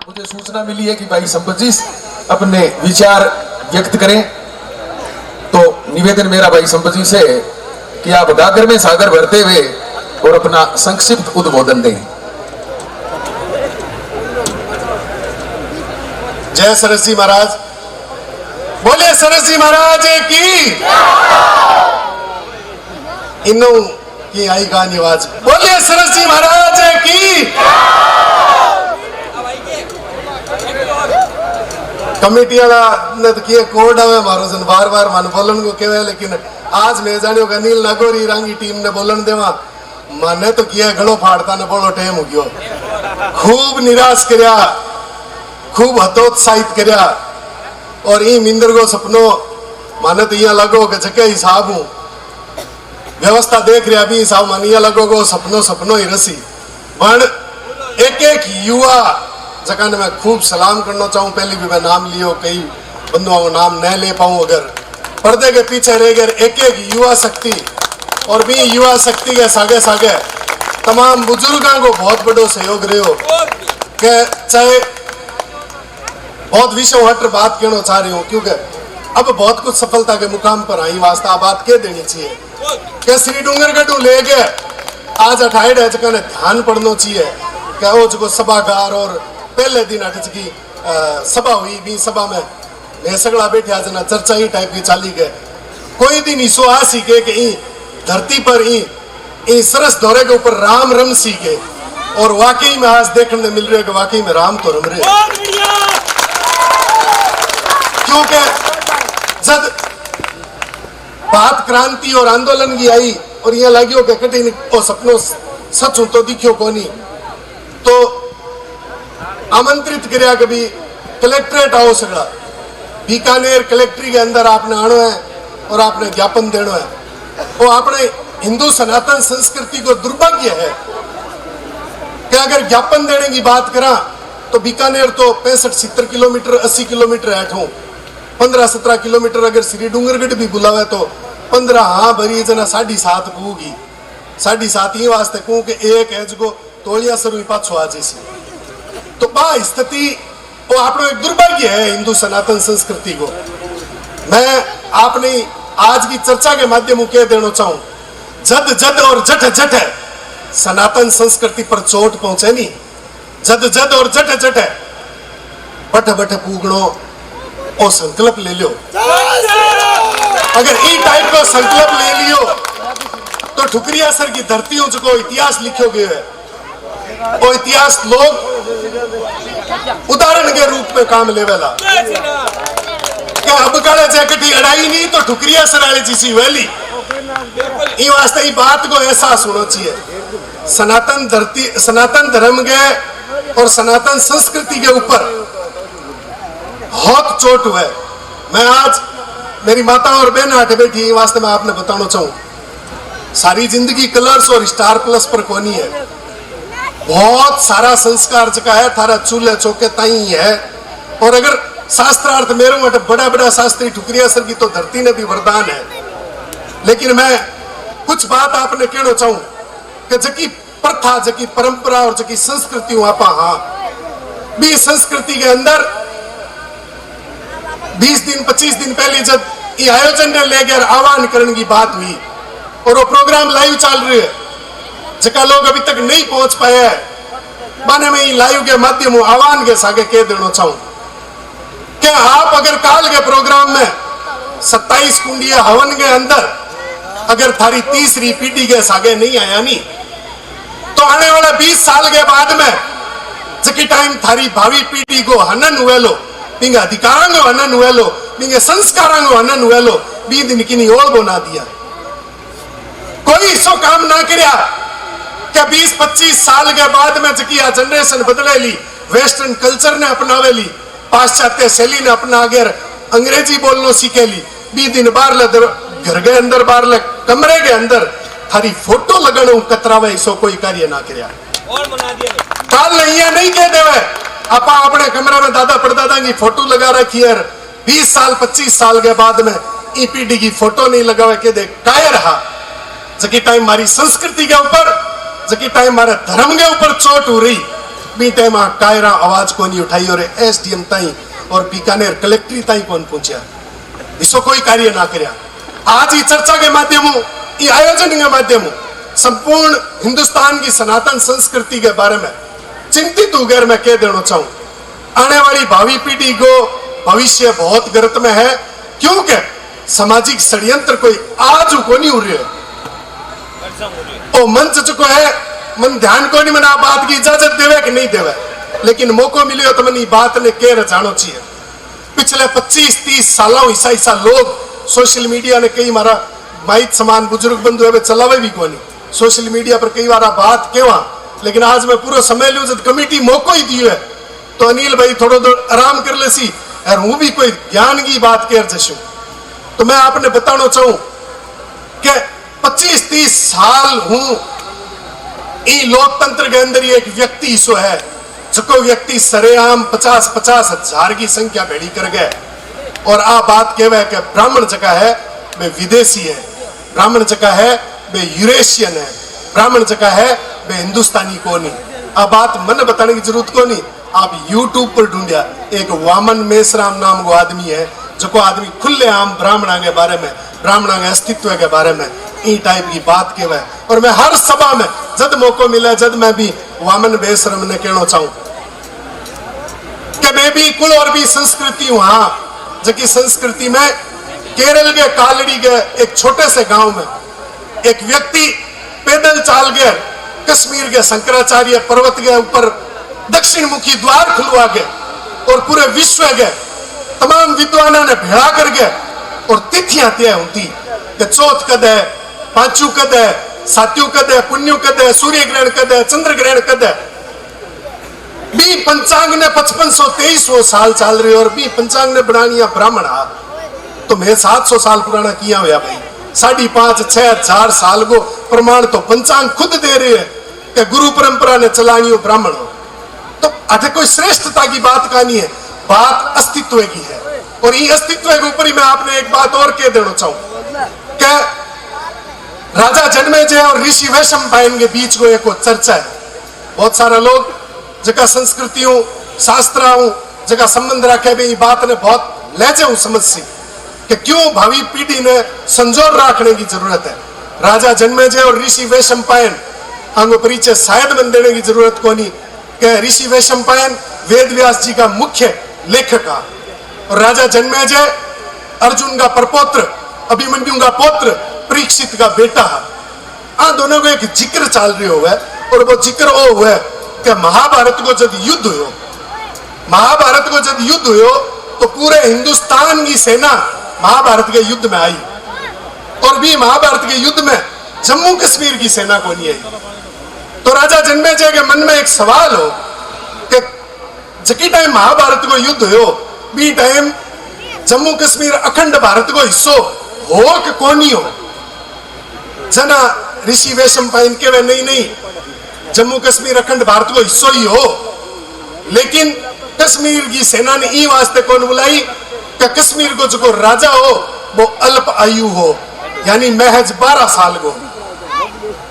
मुझे सूचना मिली है कि भाई संपत जी अपने विचार व्यक्त करें, तो निवेदन मेरा भाई संपत जी से कि आप गागर में सागर भरते हुए और अपना संक्षिप्त उद्बोधन दें। जय सरस जी महाराज, बोले सरस जी महाराज की। इन्हों की आई गानी आवाज, बोले सरस जी महाराज की। कमेटी वाला ने तो किए कोड आवे मारो जन बार बार मन बोलन को कहवे, लेकिन आज मैं जानियो का नील नागौरी रांगी टीम ने बोलन देवा माने तो किया गलो फाड़ता ने बोलो टाइम हो गयो। खूब निराश करया, खूब हतोत्साहित करया और ई मिंदर को सपनो माने तो यहाँ लगो के जके हिसाब हूं व्यवस्था देख रहा भी हिसाब मानिया लगो को सपनो सपनो ही रसी पण एक एक युवा जगह ने मैं खूब सलाम करना चाहूँ। पहले भी मैं नाम लियो, कई बंधुओं को नाम न ले पाऊं अगर पर्दे के पीछे रह गए। एक एक युवा शक्ति और भी युवा शक्ति के सागे सागे तमाम बुजुर्गों को बहुत बड़ो सहयोग रहो के चाहे बहुत विषय हट बात कहना चाह रही हूँ, क्योंकि अब बहुत कुछ सफलता के मुकाम पर आई वास्ता बात कह देनी चाहिए कि श्री डूंगरगढ़ ले गए आज 28 है जगह ने ध्यान पड़ना चाहिए क्या वो जो सभागार और पहले दिन अटच की सभा हुई भी सभा में मैं सगड़ा बैठे आज ना चर्चा ही टाइप की चाली गए। कोई दिन ईसो आ सीखे कि ई धरती पर ई सरस दौरे के ऊपर राम रम सीखे और वाकई में आज देखने मिल रहे कि वाकई में राम तो रम रहे। क्योंकि जब बात क्रांति और आंदोलन की आई और यहाँ लगी हो कठिन और सपनों सच हूं तो दिखियो कोनी, तो आमंत्रित करया कभी कलेक्ट्रेट आओ सगड़ा बीकानेर कलेक्ट्री के अंदर आपने आना है और आपने ज्ञापन देना है। वो अपने हिंदू सनातन संस्कृति को दुर्भाग्य है कि अगर ज्ञापन देने की बात करा तो बीकानेर तो 65-70 किलोमीटर 80 किलोमीटर है, 15-17 किलोमीटर अगर श्री डूंगरगढ़ भी बुलावे तो 15 हाँ भरी जना 7.5 पूगी 7.5 ही वास्ते कहूँ कि एक है जो तोलिया सरू पाछो आ जैसी। तो बा स्थिति वो आपनो एक दुर्भाग्य है हिंदू सनातन संस्कृति को। मैं आपने आज की चर्चा के माध्यम से कह देना चाहूं, जद जद और जट जट सनातन संस्कृति पर चोट पहुंचे नहीं। जद जद और जट जट बट बट पूगणो ओ संकल्प ले लो। अगर ई टाइप का संकल्प ले लियो तो ठुकरिया सर की धरतियों को इतिहास लिखो गया है। वो इतिहास लोग उदाहरण के रूप में काम लेवेला क्या अब काले जैकटी अड़ाई नहीं तो ठुकरिया सराले जिसी वैली ई वास्ते ई बात को एहसास होना चाहिए। सनातन धरती सनातन धर्म के और सनातन संस्कृति के ऊपर बहुत चोट हुआ है। मैं आज मेरी माता और बहन आके बैठी वास्ते मैं आपने बताना चाहूँ, सारी जिंदगी कलर्स और स्टार प्लस पर कोनी है। बहुत सारा संस्कार जगह है थारा चूल्हे चौके ताई है। और अगर शास्त्रार्थ मेरे मट बड़ा बड़ा शास्त्री ठुकरिया सर की तो धरती ने भी वरदान है। लेकिन मैं कुछ बात आपने कहना चाहूं कि जकी प्रथा जकी परंपरा और जकी संस्कृति आपा हाँ भी संस्कृति के अंदर 20 दिन 25 दिन पहले जब ये आयोजन ने लेकर आह्वान करने की बात हुई और वो प्रोग्राम लाइव चल रही है जगह लोग अभी तक नहीं पहुंच पाए हैं, माने में लाइव के माध्यम आह्वान के सागे कह देना चाहूं कि आप अगर काल के प्रोग्राम में 27 कुंडिया हवन के अंदर अगर थारी तीसरी पीढ़ी के सागे नहीं आया नहीं तो आने वाला 20 साल के बाद में जकी टाइम थारी भावी पीढ़ी को हनन हुए लो बिंगे अधिकारांगो हनन हुए लो बिंगे संस्कारांगो हनन हुए लो बी दिन की ओल बना दिया। कोई इसो काम ना करया क्या 20-25 साल के बाद में जकी आ जनरेशन बदले ली, वेस्टर्न कल्चर ने अपनावे ली, पाश्चात्य शैली ने अपना गया, अंग्रेजी बोलना सीखे ली, बी दिन बार ले घर के अंदर बार ले कमरे के अंदर थारी फोटो लगाना कतरावे इसो कोई कार्य ना करया। काल नहीं कह देवे आपा अपने कमरे में दादा परदादा की फोटो लगा रखी है, 20 साल 25 साल के बाद में ई पीढ़ी की फोटो नहीं लगावे के दे काय रहा। जकी टाइम हमारी संस्कृति के ऊपर जकी टाइम हमारे धर्म के ऊपर चोट हो रही बी टाइम कायरा आवाज को नहीं उठाई और एसडीएम ताई और बीकानेर कलेक्ट्री ताई कौन पहुंचा, इसको कोई कार्य ना करया। आज ये चर्चा के माध्यमों, ये आयोजन के माध्यमों संपूर्ण हिंदुस्तान की सनातन संस्कृति के बारे में चिंतित होकर मैं कह देना चाहूं, आने वाली भावी पीढ़ी को भविष्य बहुत गर्त में है, क्योंकि सामाजिक षड्यंत्र कोई आज को नहीं हो रही है, ओ मंच चुको है, मन ध्यान को नहीं मना बात की इजाजत देवे कि नहीं देवे, लेकिन मौको मिले तो मन बात ने कह जानो चाहिए। पिछले 25-30 सालों ऐसा लोग सोशल मीडिया ने कई मारा माइक समान बुजुर्ग बंधु है चलावे भी को नहीं, सोशल मीडिया पर कई बार बात केवा, लेकिन आज मैं पूरा समय लू जब कमेटी मौको ही दी है तो अनिल भाई थोड़ा आराम कर ले सी और हूं भी कोई ज्ञान की बात कर जशू। तो मैं आपने बताना चाहूं कि 25-30 साल हूं लोकतंत्र के अंदर एक व्यक्ति सो है जो व्यक्ति सरेआम 50-50 हजार की संख्या भेड़ी कर गए और आ बात कहवे कि ब्राह्मण जगह है वे विदेशी है, ब्राह्मण जगह है वे यूरेशियन है, ब्राह्मण जगह है वे हिंदुस्तानी को नहीं। आ बात मन बताने की जरूरत को नहीं, आप यूट्यूब पर ढूंढिया एक वामन मेसराम नाम को आदमी है जो को आदमी खुले आम ब्राह्मणा के बारे में, ब्राह्मणा के अस्तित्व के बारे में ई टाइप की बात कहवे। और मैं हर सभा में जब मौको मिला जब मैं भी वामन बेसरम ने कहना चाहूं कि मैं भी कुल और भी संस्कृति हूं। हाँ, जबकि संस्कृति में केरल के कालड़ी के एक छोटे से गांव में एक व्यक्ति पैदल चाल गए कश्मीर के शंकराचार्य पर्वत के ऊपर दक्षिण मुखी द्वार खुलवा गए और पूरे विश्व के तमाम विद्वानों ने भेड़ा कर गए और तिथियां तय होती कि चौथ कद है, पांचू कद है, सात्यु कद है, पुण्यु कद है, सूर्य ग्रहण कद है, चंद्र ग्रहण कद है। बी पंचांग ने 5523 साल चल रहे और बी पंचांग ने बनानिया ब्राह्मण आ तो मैं 700 साल पुराना किया हुआ भाई, 5,500-6 हजार साल को प्रमाण तो पंचांग खुद दे रहे हैं कि गुरु परंपरा ने चलानी हो ब्राह्मण हो। तो अरे कोई श्रेष्ठता की बात का नहीं है, बात अस्तित्व की है। और ये अस्तित्व के ऊपर ही मैं आपने एक बात और कह देना चाहूं कि राजा जन्मेजय और ऋषि वैशंपायन के बीच को एक चर्चा है। बहुत सारे लोग जगह संस्कृतियों शास्त्राओं जगह संबंध रखे भी ये बात ने बहुत ले जाऊं समझ सी कि क्यों भावी पीढ़ी ने संजोर रखने की जरूरत है। राजा जन्मेजय और ऋषि वैशंपायन अंगो परिचय शायद बन देने की जरूरत को नहीं कि ऋषि वैशंपायन वेद व्यास जी का मुख्य लेखक है और राजा जन्मेजय अर्जुन का परपौत्र अभिमन्यु का पौत्र परीक्षित का बेटा है। आ दोनों को एक जिक्र चल रही हो और वो जिक्र वो हुआ कि महाभारत को जब युद्ध हो, महाभारत को जब युद्ध हो तो पूरे हिंदुस्तान की सेना महाभारत के युद्ध में आई और भी महाभारत के युद्ध में जम्मू कश्मीर की सेना को नहीं आई। तो राजा जन्मेजय के मन में एक सवाल हो कि जकी टाइम महाभारत को युद्ध हो बी टाइम जम्मू कश्मीर अखंड भारत को हिस्सो हो कि कोनी हो। जना ऋषि वैशंपायन के वे नहीं जम्मू कश्मीर अखंड भारत को हिस्सो ही हो, लेकिन कश्मीर की सेना ने ई वास्ते कौन बुलाई कि कश्मीर को जो राजा हो वो अल्प आयु हो, यानी महज 12 साल को।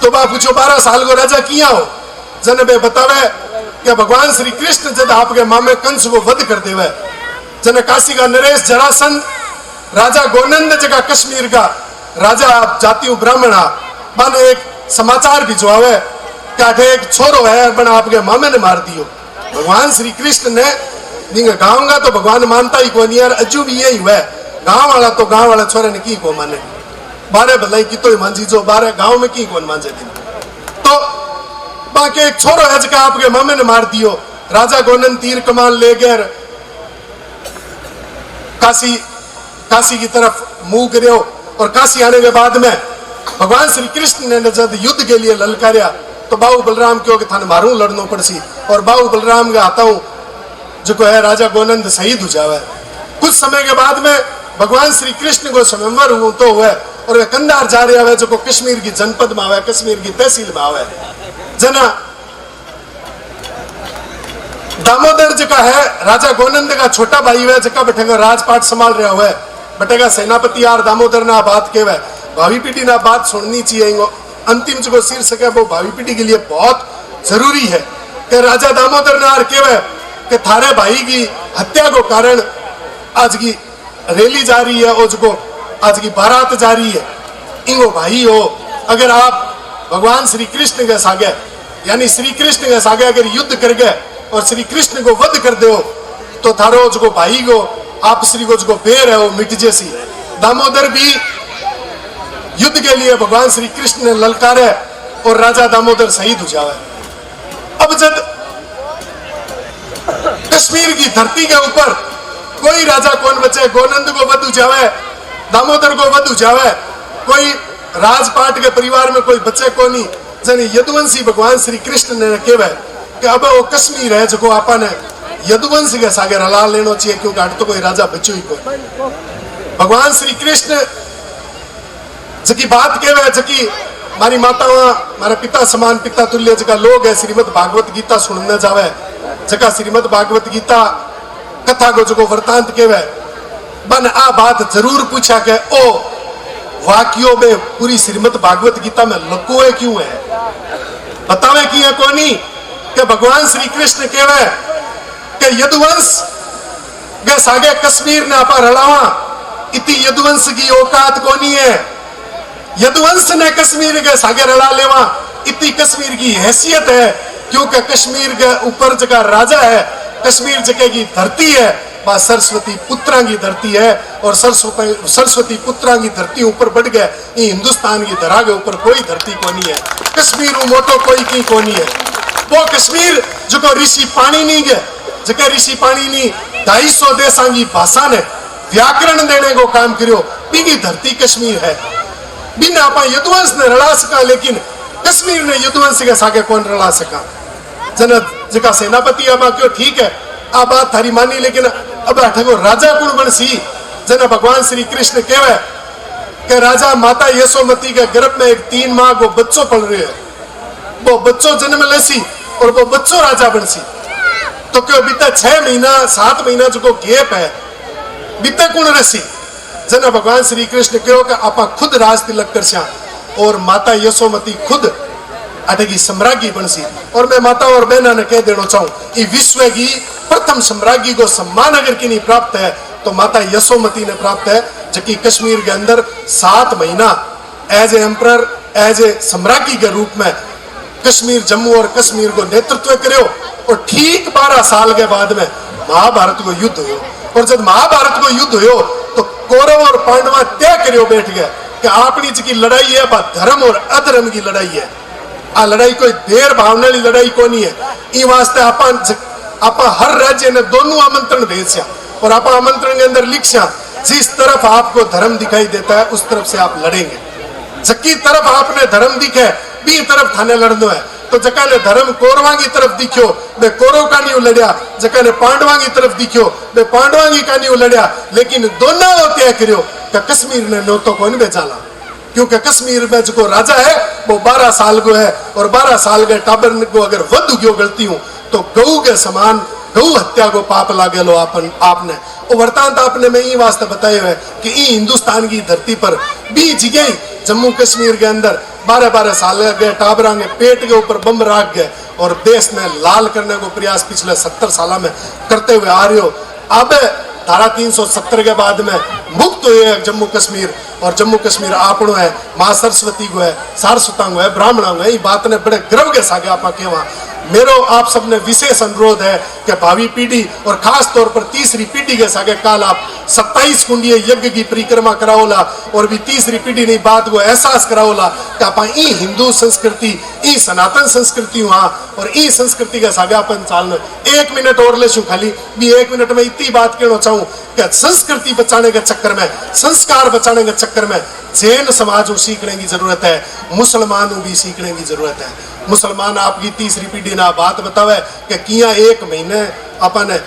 तो बा पूछो 12 साल को राजा किया हो, जन बे बतावे कि भगवान श्री कृष्ण जब आपके मामे कंस को वध कर देवे, जन काशी का नरेश जरासंध राजा गोनंद जगह कश्मीर का राजा आप जातियों ब्राह्मण बन एक समाचार भिजवावे कि एक छोरो है बन आपके मामे ने मार दियो। भगवान श्री कृष्ण ने गाँव का तो भगवान मानता ही कौन यार, अजू भी यही हुआ गाँव वाला तो गाँव वाला छोरे ने की को माने, बारे भलाई की तो मांझी जो बारे गाँव में की कौन मांझे दिन। तो बाकी एक छोरो है जगह आपके मामे ने मार दियो। राजा गोनंद तीर कमान ले गए काशी की तरफ मुंह करो और काशी आने के बाद में भगवान श्री कृष्ण ने जब युद्ध के लिए ललकारिया तो बाबू बलराम क्यों कि थाने मारू लड़नो पड़सी और बाबू बलराम का आता हूं जो है राजा गोनंद शहीद हो जावे। कुछ समय के बाद में भगवान श्री कृष्ण को स्वयंवर तो हुआ और वे कंधार जा रहे हुए जो कश्मीर की जनपद में आवे, कश्मीर की तहसील में आवे। जना दामोदर जका है राजा गोनंद का छोटा भाई है जका बैठेगा राजपाट संभाल रहा हुआ बैठेगा सेनापति यार दामोदर ना बात केवे भावी पीढ़ी ना बात सुननी चाहिए। अंतिम जो शीर्षक है वो भावी पीढ़ी के लिए बहुत जरूरी है कि राजा दामोदर नार केवे कि थारे भाई की हत्या को कारण आज की रैली जा रही है, और को आज की बारात जा रही है, इंगो भाई हो, अगर आप भगवान श्री कृष्ण के सागे यानी श्री कृष्ण के सागे अगर युद्ध कर गए और श्री कृष्ण को वध कर दो तो थारो जो भाई को आपसी को जो बेर है वो मिट जैसी। दामोदर भी युद्ध के लिए भगवान श्री कृष्ण ने ललकारे और राजा दामोदर शहीद हो जावे। अब जब कश्मीर की धरती के ऊपर कोई राजा कौन बचे, गोनंद को वध हो जावे, दामोदर को वध हो जावे, कोई राजपाट के परिवार में कोई बच्चे को नहीं, जने यदुवंशी भगवान श्री कृष्ण ने केवे कि अब वो कश्मीर है जो आपा ने यदुवंश के सागे रला लेना चाहिए, क्योंकि अट तो कोई राजा बचो ही कोई। भगवान श्री कृष्ण जकी बात केवे जकी मारी माता मारा पिता समान पिता तुल्य जका लोग है श्रीमद भागवत गीता सुनने जावे, जका श्रीमद भागवत गीता कथा को जो वृतांत केवे बन आ बात जरूर पूछा के ओ वाक्यों में पूरी श्रीमद भागवत गीता में लकोए क्यों है, बतावे कि है कोनी कि भगवान श्री कृष्ण केवे कि यदुवंश के सागे कश्मीर ने आपा रलावा इतनी यदुवंश की औकात कोनी है, यदुवंश ने कश्मीर के सागे रला लेवा इतनी कश्मीर की हैसियत है, क्योंकि कश्मीर के ऊपर जगह राजा है, कश्मीर जगह की धरती है वह सरस्वती पुत्रा की धरती है, और सरस्वती पुत्रा की धरती ऊपर बढ़ गए ये हिंदुस्तान की धरा के ऊपर कोई धरती कोनी है, कश्मीर मोटो कोई की कोनी है। वो कश्मीर जो ऋषि पाणी नहीं गए जगह ऋषि पाणी नहीं 250 देशा की भाषा ने व्याकरण देने को काम करो, बीगी धरती कश्मीर है, बिना आप यदुवंश ने रला सका, लेकिन कश्मीर ने यदुवंश के सागे कौन रला सका। जन जगह सेनापति अब क्यों ठीक है आ बात थारी मानी, लेकिन अब अठगो राजा कौन बनसी, जना भगवान श्री कृष्ण कहवे कि राजा माता यशोमती के गर्भ में एक 3 माह को बच्चों पल रहे है, वो बच्चों जन्म लेसी और वो बच्चों राजा बनसी, तो क्यों बीता 6 महीना 7 महीना जो गैप है बीते कौन रसी। जना भगवान श्री कृष्ण कहो कि आपा खुद राज तिलक करसा और माता यशोमती खुद अटगी सम्राज्ञी बनसी। और मैं माता और बहना ने कह देना चाहूं कि विश्व की प्रथम सम्राज्ञी को सम्मान अगर की नहीं प्राप्त है तो माता यशोमती ने प्राप्त है, जबकि कश्मीर के अंदर 7 महीना as a emperor as a सम्राज्ञी के रूप में कश्मीर जम्मू और कश्मीर को नेतृत्व करो, और ठीक 12 साल के बाद में महाभारत को युद्ध हो, और जब महाभारत को युद्ध हो तो कौरव और पांडव तय करो बैठ गए कि आपनी जी लड़ाई है धर्म और अधर्म की लड़ाई है, आ लड़ाई कोई देर भावना वाली लड़ाई को नहीं है। ई वास्ते आपा हर राज्य ने दोनों आमंत्रण भेजा और आप आमंत्रण के अंदर लिखा जिस तरफ आपको धर्म दिखाई देता है उस तरफ से आप लड़ेंगे, जकी तरफ आपने धर्म दिखे बी तरफ थाने लड़ना है, तो जका ने धर्म कौरवा की तरफ दिखो वे कौरव का नहीं लड़िया, जका ने पांडवा की तरफ दिखो वे पांडवा की का नहीं लड़िया, लेकिन दोनों तय करो कि कश्मीर ने नो तो कौन बेचाला, क्योंकि कश्मीर में जो राजा है वो 12 साल को है, और 12 साल के टाबर को अगर वध गयो गलती हूं तो गऊ के समान गऊ हत्या को पाप लागे लो आपने और वृतांत आपने में ये वास्ते बताए हुए कि ई हिंदुस्तान की धरती पर भी जगह जम्मू कश्मीर के अंदर 12-12 साल गए टाबरा के पेट के ऊपर बम राख गए और देश में लाल करने को प्रयास पिछले 70 साल में करते हुए आ रहे हो। अब धारा 370 के बाद में मुक्त हुए जम्मू कश्मीर, और जम्मू कश्मीर आपनो है, माँ सरस्वती को है, सारस्वता को है, ब्राह्मणों को है, ये बात ने बड़े गर्व के साथ आप कहवा। मेरो आप सबने विशेष अनुरोध है कि भावी पीढ़ी और खास तौर पर तीसरी पीढ़ी के सागे काल आप 27 कुंडीय यज्ञ की परिक्रमा कराओला, और भी तीसरी पीढ़ी ने बात को एहसास कराओला कि आप ई हिंदू संस्कृति ई सनातन संस्कृति वहाँ और ई संस्कृति के सागे अपन चालना। 1 मिनट और ले शू खाली भी 1 मिनट में इतनी बात कहना चाहूँ कि संस्कृति बचाने के चक्कर में, संस्कार बचाने के चक्कर में जैन समाज को सीखने की जरूरत है, मुसलमान को भी सीखने की जरूरत है। मुसलमान आपकी तीसरी पीढ़ी ना बात बतावे कि किया 1 महीने अपन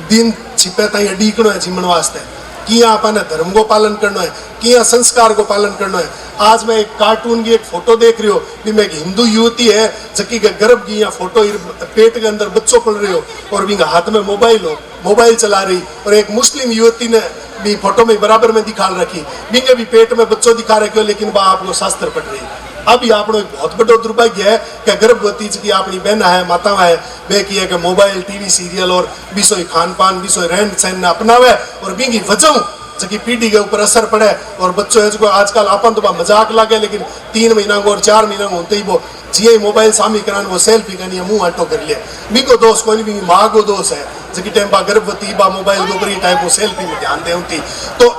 दिन छिपे तई डीकनो है जीवन वास्ते, किया अपन धर्म को पालन करना है, किया संस्कार को पालन करना है। आज मैं एक कार्टून की एक फोटो देख रही हो भी मैं एक हिंदू युवती है जबकि गर्भ की यहाँ फोटो पेट के अंदर बच्चों पढ़ रहे हो और भी हाथ में मोबाइल चला रही, और एक मुस्लिम युवती ने भी फोटो में बराबर में दिखा रखी बिंगे भी पेट में बच्चों दिखा रखे हो, लेकिन वह आपको शास्त्र पढ़ रही। अब ये आपको एक बहुत बड़ा दुर्भाग्य है कि गर्भवती की अपनी बहन है माता है वे की है कि मोबाइल टीवी सीरियल और बिसोई खान पान बिसोई रहन सहन अपनावे और बिंगी वजह जबकि पीढ़ी के ऊपर असर पड़े और बच्चों है जो आजकल अपन तो मजाक लगे लेकिन 3 महीना को और 4 महीना को होते ही वो जिये मोबाइल सामी कराने वो सेल्फी करनी है मुंह आटो कर लिया बिको दोस्त कोई भी माँ को दोस्त है जबकि टाइम बा गर्भवती बा मोबाइल के ऊपर ही टाइप वो सेल्फी में ध्यान दे होती तो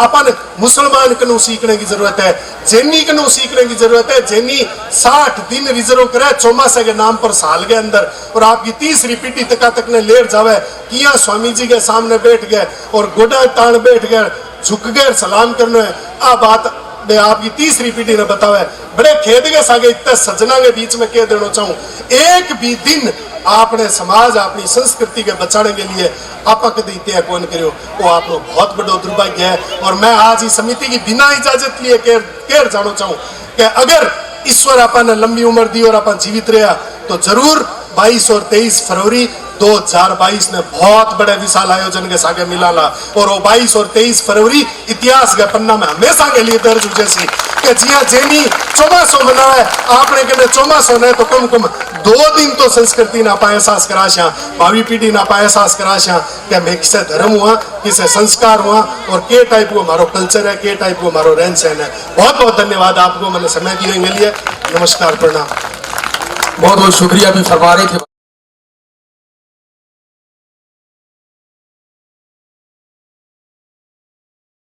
अपन मुसलमान कनु सीखने की जरूरत है जैनी कनु सीखने की जरूरत है जैनी 60 दिन रिजर्व करे चौमासे के नाम पर साल के अंदर और आपकी तीसरी पीढ़ी तक ने लेट जावे किया स्वामी जी के सामने बैठ गए और गोडा तान बैठ गए झुक गए सलाम करने आ बात मैं आपकी तीसरी पीढ़ी ने बतावे बड़े खेद के सागे इतने सजना के बीच में कह देना चाहूं एक भी दिन आपने समाज अपनी संस्कृति के बचाने के लिए आप कभी त्याग कौन करो वो आप लोग बहुत बड़ा दुर्भाग्य है और मैं आज इस समिति की बिना इजाजत लिए केर जाना चाहूं कि अगर ईश्वर अपन लंबी उम्र दी और अपन जीवित रहा तो जरूर 22 और 23 फरवरी 2022 ने बहुत बड़े विशाल आयोजन के सागे मिलाला और वो 22 और 23 फरवरी इतिहास के पन्ना में हमेशा के लिए दर्ज हो जैसी कि जिया जेनी चौमासो मनावे आपने कहने चौमासो ने तो कम 2 दिन तो संस्कृति ना पाए एहसास कराशा भावी पीढ़ी ना पाए एहसास कराशा कि मैं किसे धर्म हुआ किसे संस्कार हुआ और के टाइप को हमारो कल्चर है के टाइप को हमारो रहन सहन है बहुत बहुत धन्यवाद आपको मैंने समय दिए के लिए नमस्कार प्रणाम बहुत बहुत शुक्रिया भी फरमा रहे थे।